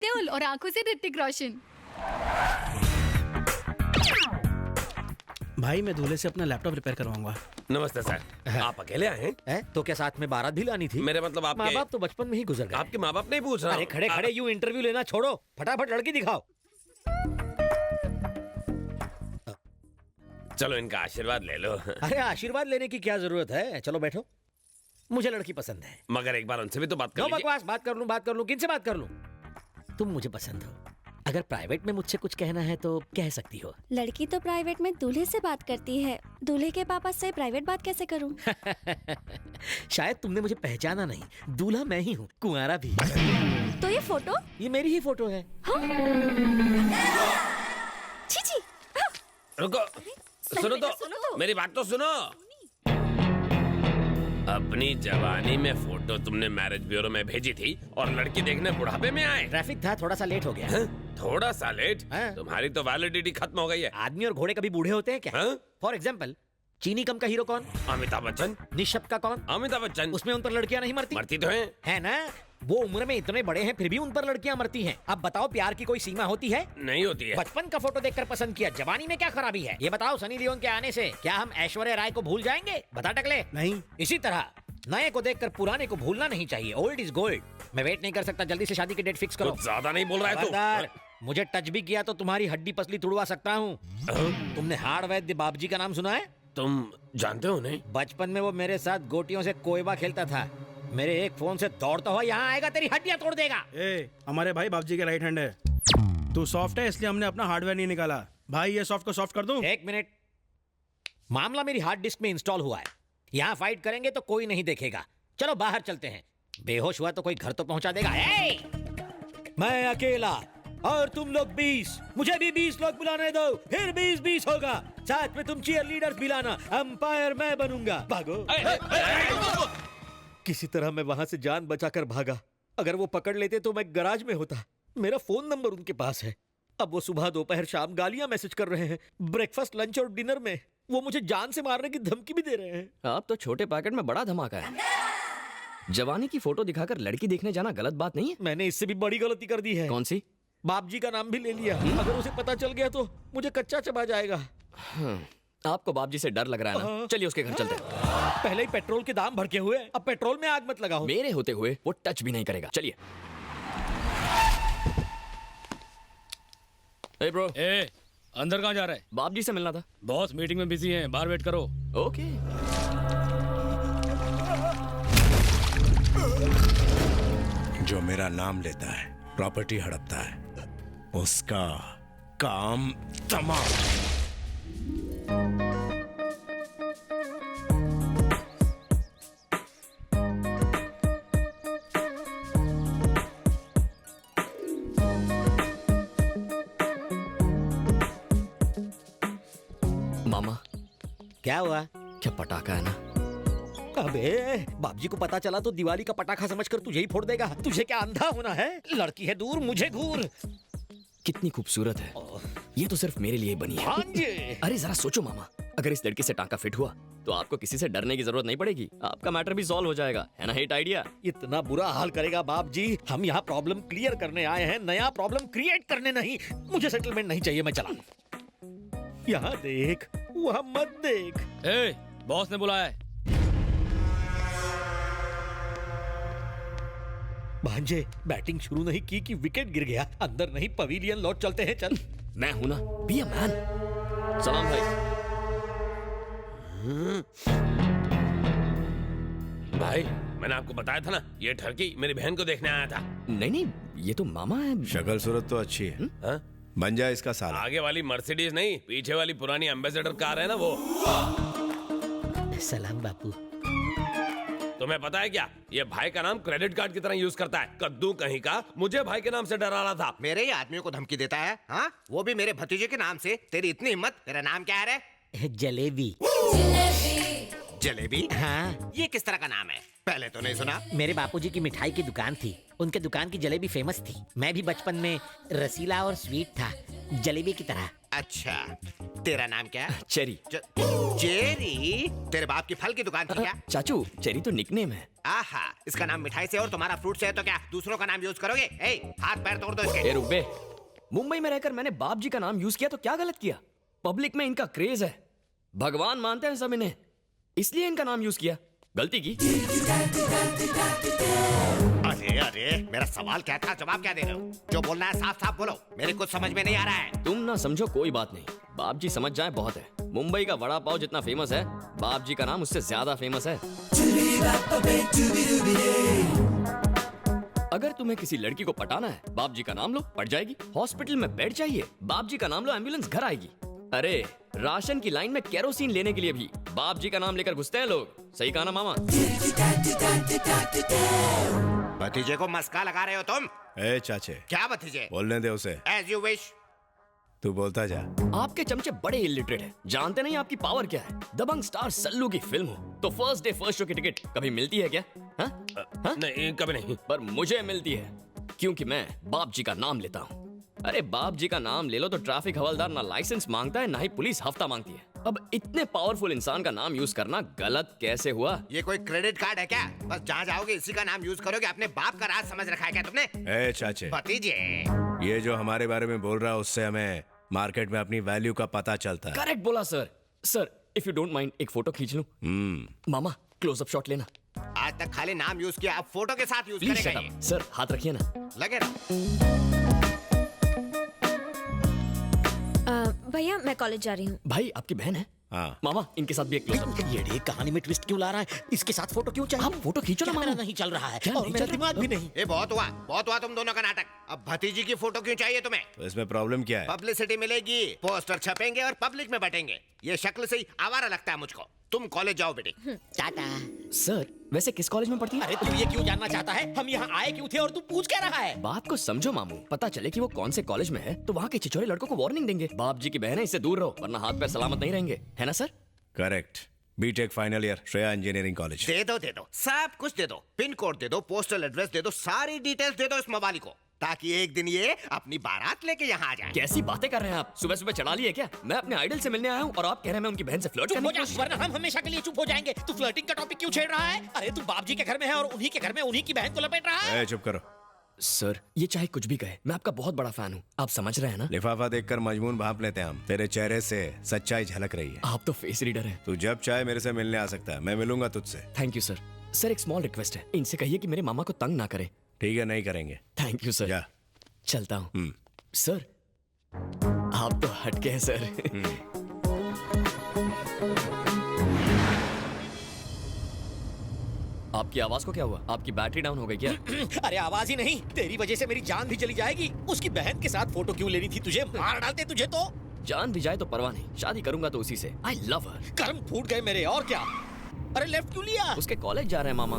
देओल और आंखों से ऋतिक रोशन। भाई मैं दूल्हे से अपना लैपटॉप रिपेयर करवाऊंगा। नमस्ते सर, आप अकेले आए हैं? तो क्या साथ में बारात भी लानी थी? मेरे मतलब माँ आपके बाप तो बचपन में ही गुजर गए। आपके माँ बाप नहीं पूछ रहा अरे हूँ। खड़े खड़े यूं इंटरव्यू लेना छोड़ो, फटाफट लड़की दिखाओ। चलो इनका आशीर्वाद ले लो। अरे आशीर्वाद लेने की क्या जरूरत है, चलो बैठो। मुझे लड़की पसंद है। मगर एक बार उनसे भी तो बात कर नो लीजिए। बकवास, बात कर लूं, किनसे बात कर लूं? तुम मुझे पसंद हो, अगर प्राइवेट में मुझसे कुछ कहना है तो कह सकती हो। लड़की तो प्राइवेट में दूल्हे से बात करती है, दूल्हे के पापा से प्राइवेट बात कैसे करूं? शायद तुमने मुझे पहचाना नहीं, दूल्हा मैं ही हूँ, कुंवारा भी। तो ये फोटो? ये मेरी ही फोटो है। छी छी। रुको, सुनो तो, मेरी बात तो सुनो। अपनी जवानी में फोटो तुमने मैरिज ब्यूरो में भेजी थी और लड़की देखने बुढ़ापे में आए। ट्रैफिक था, थोड़ा सा लेट हो गया। थोड़ा सा लेट? हाँ। तुम्हारी तो वैलिडिटी खत्म हो गई है। आदमी और घोड़े कभी बूढ़े होते हैं क्या? हाँ? फॉर एग्जाम्पल, चीनी कम का हीरो कौन? अमिताभ बच्चन। निशब का कौन? अमिताभ बच्चन। उसमें उन पर लड़कियां नहीं मरती? मरती तो हैं। है ना? वो उम्र में इतने बड़े हैं फिर भी उन पर लड़कियां मरती हैं। अब बताओ, प्यार की कोई सीमा होती है? नहीं होती है। बचपन का फोटो देखकर पसंद किया, जवानी में क्या खराबी है? ये बताओ, सनी लियोन के आने से क्या हम ऐश्वर्या राय को भूल जाएंगे? बता टकले। नहीं। इसी तरह नए को देखकर पुराने को भूलना नहीं चाहिए। Old is gold. मैं वेट नहीं कर सकता, जल्दी से शादी की डेट फिक्स करो। कुछ ज्यादा नहीं बोल रहा है खबरदार, तू। मुझे टच भी किया तो तुम्हारी हड्डी पसली तुड़वा सकता हूँ। तुमने हाड़ वैद्य बाबूजी का नाम सुना है? तुम जानते हो नहीं? बचपन में वो मेरे साथ गोटियों से कोयबा खेलता था। मेरे एक फोन से दौड़ता हुआ यहाँ आएगा, तेरी हड्डियां तोड़ देगा। हमारे भाई बाबूजी के राइट हैंड है। तू सॉफ्ट है इसलिए हमने अपना हार्डवेयर नहीं निकाला। भाई ये सॉफ्ट को सॉफ्ट कर दूं? एक मिनट, मामला मेरी हार्ड डिस्क में इंस्टॉल हुआ है। यहाँ फाइट करेंगे तो कोई नहीं देखेगा। चलो बाहर चलते हैं। बेहोश हुआ तो कोई घर तो पहुंचा देगा। मैं अकेला और तुम लोग 20, मुझे भी 20 लोग बुलाने दो, फिर 20-20 होगा। साथ में तुम चीयर लीडर्स भी लाना, अंपायर मैं बनूंगा। भागो। किसी तरह मैं वहां से जान बचाकर भागा। अगर वो पकड़ लेते तो मैं गराज में होता। मेरा फोन नंबर उनके पास है। अब वो सुबह दोपहर शाम गालियां मैसेज कर रहे हैं। ब्रेकफास्ट लंच और डिनर में वो मुझे जान से मारने की धमकी भी दे रहे हैं। आप तो छोटे पैकेट में बड़ा धमाका है। जवानी की फोटो दिखाकर लड़की देखने जाना गलत बात नहीं है? मैंने इससे भी बड़ी गलती कर दी है। कौन सी? बापजी का नाम भी ले लिया। अगर उसे पता चल गया तो मुझे कच्चा चबा जाएगा। आपको बाप जी से डर लग रहा है ना? चलिए उसके घर चलते हैं। पहले ही पेट्रोल के दाम भड़के हुए, अब पेट्रोल में आग मत लगाओ। मेरे होते हुए वो टच भी नहीं करेगा। चलिए। ए ब्रो, अंदर कहाँ जा रहा है? बाप जी से मिलना था। बॉस मीटिंग में बिजी हैं, बाहर वेट करो। ओके। जो मेरा नाम लेता है, प्रॉपर्टी हड़पता है, उसका काम तमाम। मामा, क्या हुआ? क्या पटाखा है ना? अबे बापजी को पता चला तो दिवाली का पटाखा समझकर तुझे ही फोड़ देगा। तुझे क्या अंधा होना है? लड़की है दूर, मुझे घूर। कितनी खूबसूरत है। ये तो सिर्फ मेरे लिए बनी है। हाँ जी। अरे जरा सोचो मामा, अगर इस लड़की से टांका फिट हुआ तो आपको किसी से डरने की जरूरत नहीं पड़ेगी। आपका मैटर भी सॉल्व हो जाएगा, है ना? Hit idea. इतना बुरा हाल करेगा बाप जी? हम यहाँ प्रॉब्लम क्लियर करने आए हैं, नया प्रॉब्लम क्रिएट करने नहीं। मुझे सेटलमेंट नहीं चाहिए, मैं चला। यहाँ देख, वहाँ मत देख। बॉस ने बुलाया है। भांजे, बैटिंग शुरू नहीं की कि विकेट गिर गया। अंदर नहीं, पवेलियन लौट चलते हैं। चल। मैं हूं ना, बी अ मैन। सलाम भाई। भाई मैंने आपको बताया था ना, ये ठरकी मेरी बहन को देखने आया था। नहीं नहीं, ये तो मामा है। शक्ल सूरत तो अच्छी है। हाँ? बन जाए इसका साला। आगे वाली मर्सिडीज नहीं, पीछे वाली पुरानी एम्बेसडर कार है ना वो। सलाम बापू। तुम्हें पता है क्या, ये भाई का नाम क्रेडिट कार्ड की तरह यूज करता है। कद्दू कहीं का मुझे भाई के नाम से डरा रहा था। मेरे ही आदमियों को धमकी देता है, हाँ? वो भी मेरे भतीजे के नाम से। तेरी इतनी हिम्मत? तेरा नाम क्या है रे? जलेबी। जलेबी? हाँ। ये किस तरह का नाम है? पहले तो नहीं सुना। मेरे बापूजी की मिठाई की दुकान थी, उनके दुकान की जलेबी फेमस थी। मैं भी बचपन में रसीला और स्वीट था, जलेबी की तरह। अच्छा, तेरा नाम क्या है? चेरी। चेरी? तेरे बाप की फल की दुकान थी क्या? चाचू, चेरी तो निकनेम है। आहा, इसका नाम मिठाई से और तुम्हारा फ्रूट से है तो क्या दूसरों का नाम यूज करोगे? हाथ पैर तोड़ दो इसके। ए रुक बे। मुंबई में रहकर मैंने बाप जी का नाम यूज किया तो क्या गलत किया? पब्लिक में इनका क्रेज है, भगवान मानते हैं सब इन्हें, इसलिए इनका नाम यूज किया। गलती की। अरे अरे, मेरा सवाल क्या था, जवाब क्या दे रहे हो? जो बोलना है साफ साफ बोलो, मेरे कुछ समझ में नहीं आ रहा है। तुम ना समझो कोई बात नहीं, बाप जी समझ जाए बहुत है। मुंबई का वड़ा पाव जितना फेमस है, बाप जी का नाम उससे ज्यादा फेमस है। अगर तुम्हें किसी लड़की को पटाना है, बाप जी का नाम लो, पट जाएगी। हॉस्पिटल में बेड चाहिए, बाप जी का नाम लो, एम्बुलेंस घर आएगी। अरे राशन की लाइन में केरोसिन लेने के लिए भी बाप जी का नाम लेकर घुसते हैं लोग। सही कहा ना मामा? भतीजे को मस्का लगा रहे हो तुम? ए चाचे, क्या भतीजे? बोलने दे उसे। As you wish. तू बोलता जा। आपके चमचे बड़े इलिटरेट हैं, जानते नहीं आपकी पावर क्या है। दबंग स्टार सल्लू की फिल्म हो तो फर्स्ट डे फर्स्ट शो की टिकट कभी मिलती है क्या? हाँ? नहीं, कभी नहीं। पर मुझे मिलती है, क्योंकि मैं बाप जी का नाम लेता हूँ। अरे बाप जी का नाम ले लो तो ट्रैफिक हवलदार ना लाइसेंस मांगता है, ना ही पुलिस हफ्ता मांगती है। अब इतने पावरफुल इंसान का नाम यूज करना गलत कैसे हुआ? ये कोई क्रेडिट कार्ड है क्या? बस जहाँ जाओगे इसी का नाम यूज करोगे। अपने बाप का राज समझ रखा है क्या तुमने? ए चाचे, भतीजे, ये जो हमारे बारे में बोल रहा है उससे हमें मार्केट में अपनी वैल्यू का पता चलता है। करेक्ट बोला sir. Sir if you don't mind एक फोटो खींच लूं? मामा क्लोज अप शॉट लेना। आज तक खाली नाम यूज किया, अब फोटो के साथ यूज प्लीज करेगा शट ये। अप। सर हाथ रखिए ना। लगे रहो। भैया मैं कॉलेज जा रही हूँ। भाई आपकी बहन है? हाँ। मामा इनके साथ भी एक क्लोज अप। ये रे, कहानी में ट्विस्ट क्यों ला रहा है? इसके साथ फोटो क्यों चाहिए? आप फोटो खींचो ना क्या मामा। मेरा नहीं चल रहा है क्या और नहीं मेरा चल रहा? दिमाग भी नहीं। ये बहुत हुआ तुम दोनों का नाटक। अब भतीजी की फोटो क्यों चाहिए तुम्हें? तो इसमें प्रॉब्लम क्या है? पब्लिसिटी मिलेगी, पोस्टर छपेंगे और पब्लिक में बटेंगे। ये शक्ल से ही आवारा लगता है मुझको। तुम कॉलेज जाओ बेटी। टाटा। सर वैसे किस कॉलेज में पढ़ती है? अरे तू ये क्यों जानना चाहता है? हम यहाँ आए क्यों थे और तू पूछ क्या रहा है? बात को समझो मामू, पता चले कि वो कौन से कॉलेज में है तो वहाँ के छिछोरे लड़कों को वार्निंग देंगे। बाप जी की बहन है, इससे दूर रहो वरना हाथ पैर सलामत नहीं रहेंगे, है ना sir? Correct. BTech final year, Shreya engineering college. दे दो सब कुछ दे दो। पिन कोड दे दो, पोस्टल एड्रेस दे दो, सारी डिटेल्स दे दो इस मवाली को, ताकि एक दिन ये अपनी बारात लेके यहाँ आ जाए। कैसी बातें कर रहे हैं आप? सुबह सुबह चढ़ा लिए क्या? मैं अपने आइडल से मिलने आया हूँ और आप कह रहे हैं मैं उनकी बहन से फ्लर्ट चुप करने हो की जा, कोशिश- वरना हम हमेशा के लिए चुप हो जाएंगे। तू फ्लर्टिंग का टॉपिक क्यों छेड़ रहा है? अरे तू बाप जी के घर में है और उन्हीं के घर में उन्हीं की बहन को लपेट रहा है। ए चुप करो। सर ये चाहे कुछ भी कहे, मैं आपका बहुत बड़ा फैन हूँ, आप समझ रहे हैं ना? लिफाफा देखकर मजमून भाप लेते हैं हम। तेरे चेहरे से सच्चाई झलक रही है। आप तो फेस रीडर हैं। तू जब चाहे मेरे से मिलने आ सकता है, मैं मिलूंगा तुझसे। Thank you sir. सर एक स्मॉल रिक्वेस्ट है, इनसे कहिए कि मेरे मामा को तंग ना करें। ठीक है, नहीं करेंगे। Thank you sir. जा। चलता हूँ। सर आप तो हटके हैं सर। आपकी आवाज को क्या हुआ? आपकी बैटरी डाउन हो गई क्या? अरे आवाज ही नहीं, तेरी वजह से मेरी जान भी चली जाएगी। उसकी बहन के साथ फोटो क्यों लेनी थी तुझे? मार डालते तुझे तो। जान भी जाए तो परवाह नहीं, शादी करूंगा तो उसी से। आई लव हर। कर्म फूट गए मेरे, और क्या? अरे लेफ्ट क्यों लिया? उसके कॉलेज जा रहे हैं मामा।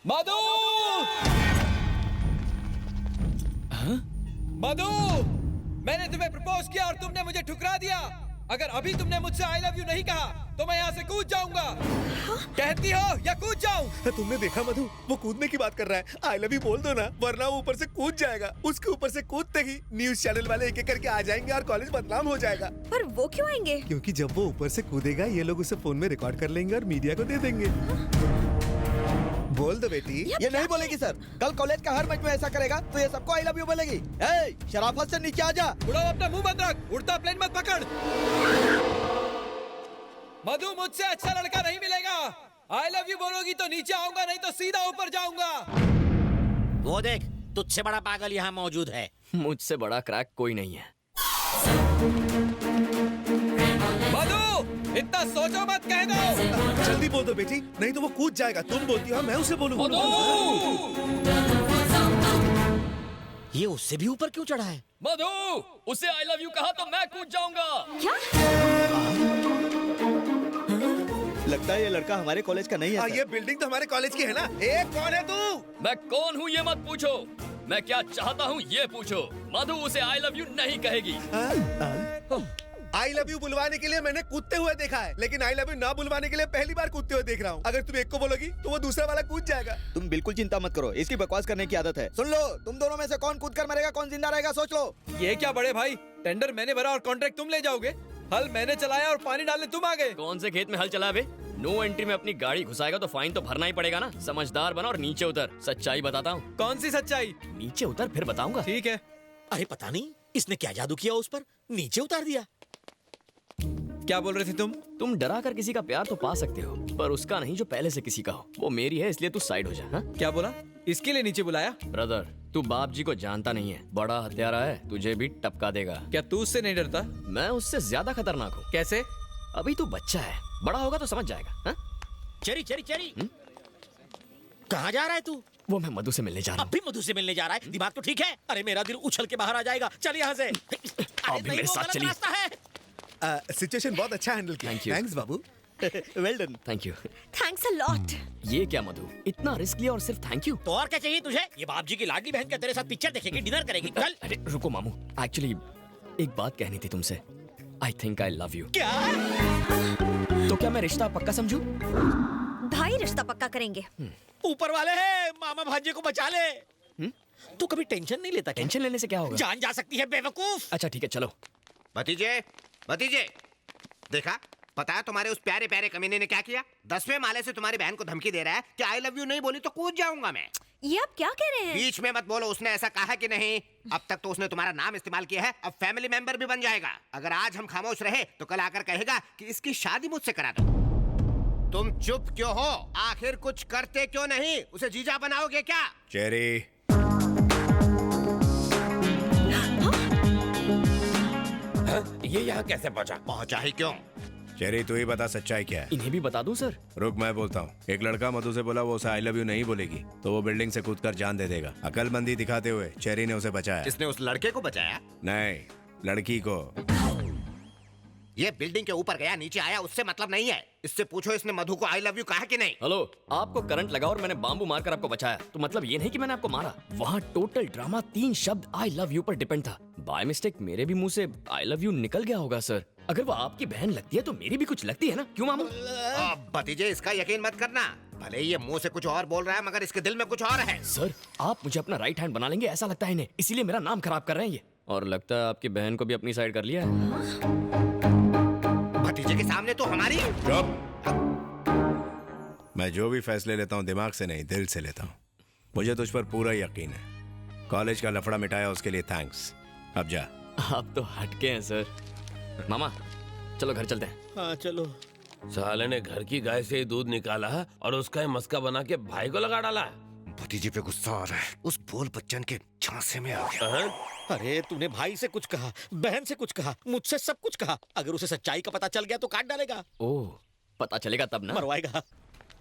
मधु! मधु! मैंने तुम्हें प्रपोज किया और तुमने मुझे ठुकरा दिया। अगर अभी तुमने मुझसे आई लव यू नहीं कहा तो मैं यहाँ से कूद जाऊंगा। कहती हो या कूद जाऊं? तुमने देखा मधु, वो कूदने की बात कर रहा है। आई लव यू बोल दो ना, वरना वो ऊपर से कूद जाएगा। उसके ऊपर से कूदते ही न्यूज चैनल वाले एक एक करके आ जाएंगे और कॉलेज बदनाम हो जाएगा। पर वो क्यों आएंगे? क्योंकि जब वो ऊपर से कूदेगा ये लोग उसे फोन में रिकॉर्ड कर लेंगे और मीडिया को दे देंगे। बोल दो बेटी। ये नहीं बोलेगी सर। कल कॉलेज का हर मैच में ऐसा करेगा तो ये सबको आई लव यू बोलेगी। ए, शराफत से नीचे आ जा। उड़ाओ, अपना मुंह बंद रख, उड़ता प्लेन मत पकड़। मधु मुझसे अच्छा लड़का नहीं मिलेगा। आई लव यू बोलोगी तो नीचे आऊंगा, नहीं तो सीधा ऊपर जाऊंगा। वो देख, तुझसे बड़ा पागल यहाँ मौजूद है। मुझसे बड़ा क्रैक कोई नहीं है। मधु इतना सोचो मत, कह दो। जल्दी बोल दो बेटी, नहीं तो वो कूद जाएगा। तुम बोलती हो मैं उसे बोलूंगा। ये उससे भी ऊपर क्यों चढ़ा है? मधु उसे आई लव यू कहा तो मैं कूद जाऊंगा। लगता है ये लड़का हमारे कॉलेज का नहीं है सर। ये बिल्डिंग तो हमारे कॉलेज की है ना। ए कौन है तू? मैं कौन हूँ ये मत पूछो, मैं क्या चाहता हूँ ये पूछो। मधु उसे आई लव यू नहीं कहेगी। आई लव यू बुलवाने के लिए मैंने कूदते हुए देखा है, लेकिन आई लव यू ना बुलवाने के लिए पहली बार कूदते हुए देख रहा हूँ। अगर तुम एक को बोलोगी तो वो दूसरा वाला कूद जाएगा। तुम बिल्कुल चिंता मत करो, इसकी बकवास करने की आदत है। सुन लो, तुम दोनों में से कौन कूद कर मरेगा, कौन जिंदा रहेगा, सोच लो। ये क्या बड़े भाई, टेंडर मैंने भरा और कॉन्ट्रैक्ट तुम ले जाओगे? हल मैंने चलाया और पानी डालने तुम आ गए। कौन से खेत में हल चला बे? नो एंट्री में अपनी गाड़ी घुसाएगा तो फाइन तो भरना ही पड़ेगा ना। समझदार बना और नीचे उतर। सच्चाई बताता हूँ। कौन सी सच्चाई? नीचे उतर फिर बताऊंगा। ठीक है। अरे पता नहीं इसने क्या जादू किया उस पर, नीचे उतार दिया। क्या बोल रहे थे तुम? तुम डरा कर किसी का प्यार तो पा सकते हो, पर उसका नहीं जो पहले से किसी का हो। वो मेरी है, इसलिए तू साइड हो जा। हाँ? क्या बोला? इसके लिए नीचे बुलाया? ब्रदर, तू बाप जी को जानता नहीं है, बड़ा हत्यारा है, तुझे भी टपका देगा। क्या तू उससे नहीं डरता? मैं उससे ज्यादा खतरनाक हूँ। कैसे? अभी तू बच्चा है, बड़ा होगा तो समझ जाएगा। हाँ? चेरी चेरी चेरी, कहाँ जा रहा है तू? वो मैं मधु से मिलने जा रहा हूँ। अभी मधु से मिलने जा रहा है? दिमाग तो ठीक है? अरे मेरा दिल उछल के बाहर आ जाएगा। चल यहाँ से। अभी मेरे साथ चलिए। सिचुएशन बहुत अच्छा हैंडल किया। Thank you. Thanks Babu. Well done. Thank you. Thanks a lot. ये क्या मधु, इतना रिस्क लिया और सिर्फ थैंक यू? तो और क्या चाहिए तुझे? ये बाप जी की लाडली बहन क्या तेरे साथ पिक्चर देखेगी, डिनर करेगी? चल। अरे रुको मामू, एक्चुअली एक बात कहनी थी तुमसे। I think I love you. क्या? तो क्या मैं रिश्ता पक्का समझूं? भाई रिश्ता पक्का करेंगे। ऊपर वाले है, मामा भांजे को बचा ले। तू कभी टेंशन नहीं लेता? टेंशन लेने से क्या होगा? जान जा सकती है बेवकूफ। अच्छा ठीक है, चलो। भतीजे, भतीजे, देखा? पता है तुम्हारे उस प्यारे प्यारे कमीने ने क्या किया? 10वें माले से तुम्हारी बहन को धमकी दे रहा है कि आई लव यू नहीं बोली तो कूद जाऊंगा मैं। ये आप क्या कह रहे हैं? बीच में मत बोलो, उसने ऐसा कहा कि नहीं? अब तक तो उसने तुम्हारा नाम इस्तेमाल किया है, अब फैमिली मेंबर भी बन जाएगा। अगर आज हम खामोश रहे तो कल आकर कहेगा कि इसकी शादी मुझसे करा दो। तुम चुप क्यों हो? आखिर कुछ करते क्यों नहीं? उसे जीजा बनाओगे क्या? चेरी, ये यहाँ कैसे पहुँचा? पहुंचा ही क्यों? चेरी तू ही बता सच्चाई क्या है। इन्हें भी बता दूं सर? रुक, मैं बोलता हूँ। एक लड़का मधु से बोला वो उसे आई लव यू नहीं बोलेगी तो वो बिल्डिंग से कूदकर जान दे देगा। अकलमंदी दिखाते हुए चेरी ने उसे बचाया। इसने उस लड़के को बचाया? नहीं, लड़की को। ये बिल्डिंग के ऊपर गया नीचे आया उससे मतलब नहीं है। इससे पूछो इसने मधु को आई लव यू कहा कि नहीं। हेलो, आपको करंट लगा और मैंने बाम्बू मारकर आपको बचाया, तो मतलब ये नहीं कि मैंने आपको मारा। वहाँ टोटल ड्रामा 3 शब्द आई लव यू पर डिपेंड था। बाय मिस्टेक मेरे भी मुंह से आई लव यू निकल गया होगा सर। अगर वो आपकी बहन लगती है तो मेरी भी कुछ लगती है ना, क्यों मामू? भतीजे इसका यकीन मत करना। भले ही ये मुंह से कुछ और बोल रहा है मगर इसके दिल में कुछ और है। सर, आप मुझे अपना राइट हैंड बना लेंगे ऐसा लगता है इन्हें, इसीलिए मेरा नाम खराब कर रहे हैं ये। और लगता है आपकी बहन को भी अपनी साइड कर लिया है। भतीजे के सामने तो हमारी। मैं जो भी फैसले लेता हूँ दिमाग से नहीं, दिल से लेता हूँ। मुझे तुझ पर पूरा यकीन है। कॉलेज का लफड़ा मिटाया उसके लिए थैंक्स। अब जा। आप तो हटके हैं सर। मामा चलो घर चलते हैं। हाँ चलो। साले ने घर की गाय से ही दूध निकाला और उसका ही मस्का बना के भाई को लगा डाला। भतीजे पे गुस्सा आ रहा है, उस बोल बच्चन के झांसे में आ गया। अरे तूने भाई से कुछ कहा, बहन से कुछ कहा, मुझसे सब कुछ कहा। अगर उसे सच्चाई का पता चल गया तो काट डालेगा। ओह, पता चलेगा तब ना। मरवाएगा।